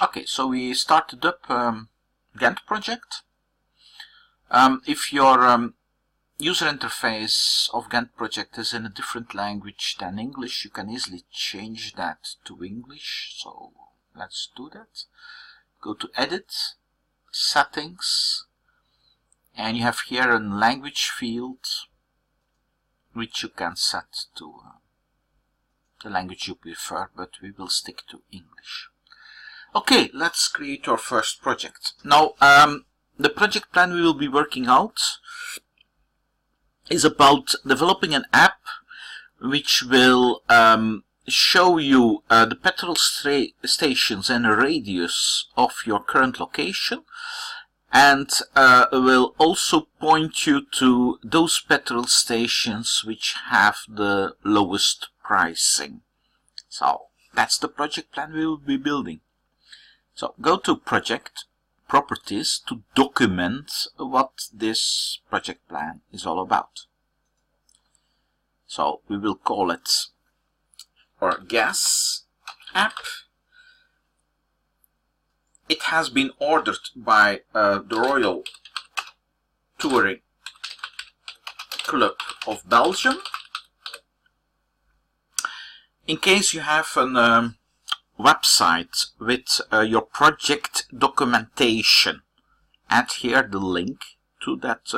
Okay, so we started up Gantt project. If your user interface of Gantt project is in a different language than English, you can easily change that to English. So let's do that. Go to Edit, Settings, and you have here a language field which you can set to the language you prefer, but we will stick to English. Okay, let's create our first project. Now, the project plan we will be working out is about developing an app which will show you the petrol stations and a radius of your current location, and will also point you to those petrol stations which have the lowest pricing. So that's the project plan we will be building. So go to Project, Properties to document what this project plan is all about. So we will call it our gas app. It has been ordered by the Royal Touring Club of Belgium. In case you have an website with your project documentation, add here the link to that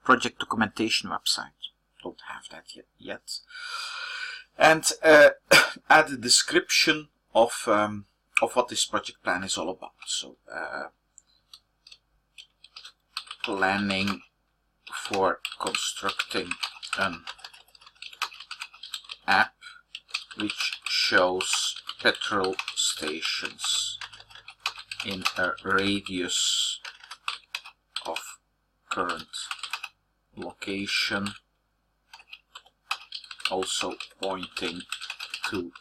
project documentation website. Don't have that yet. And add a description of what this project plan is all about. So planning for constructing an app which shows petrol stations in a radius of current location, also pointing to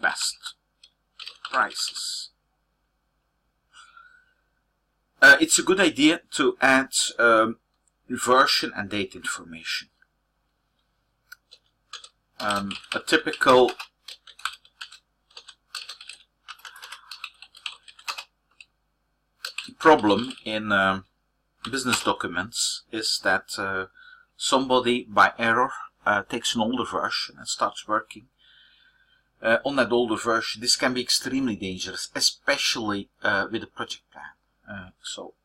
best prices. It's a good idea to add version and date information. A typical problem in business documents is that somebody by error takes an older version and starts working on that older version. This can be extremely dangerous, especially with a project plan. So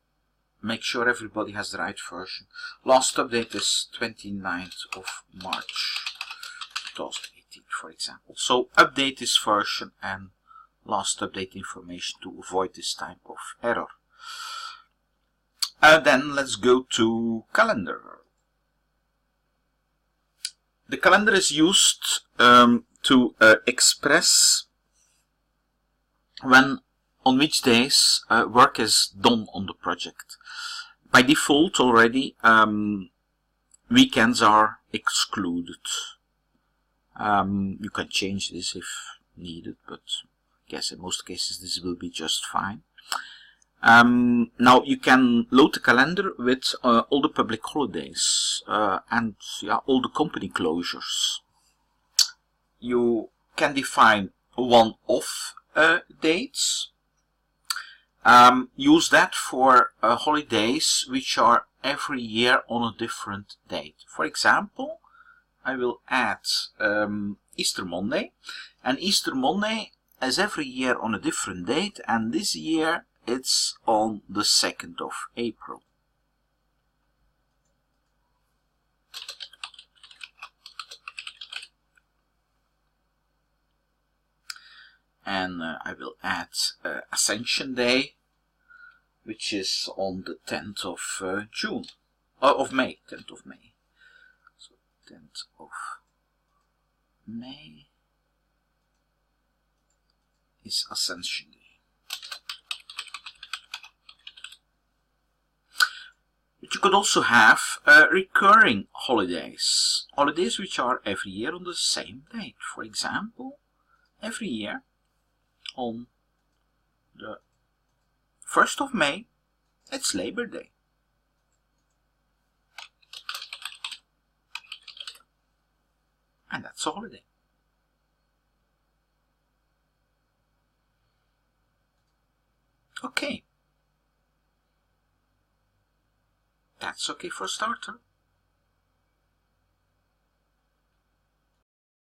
make sure everybody has the right version. Last update is 29th of March 2018, for example. So update this version and last update information to avoid this type of error. Then let's go to calendar. The calendar is used to express on which days work is done on the project. By default already weekends are excluded. You can change this if needed, but I guess in most cases this will be just fine. Now you can load the calendar with all the public holidays and all the company closures. You can define one-off dates. Use that for holidays which are every year on a different date. For example, I will add Easter Monday, and Easter Monday is every year on a different date, and this year it's on the 2nd of April. And I will add Ascension Day, which is on the 10th of June, of May, 10th of May. So 10th of May is Ascension Day. But you could also have recurring holidays. Holidays which are every year on the same date. For example, every year on the 1st of May, it's Labor Day. And that's a holiday. Okay. That's okay for a starter.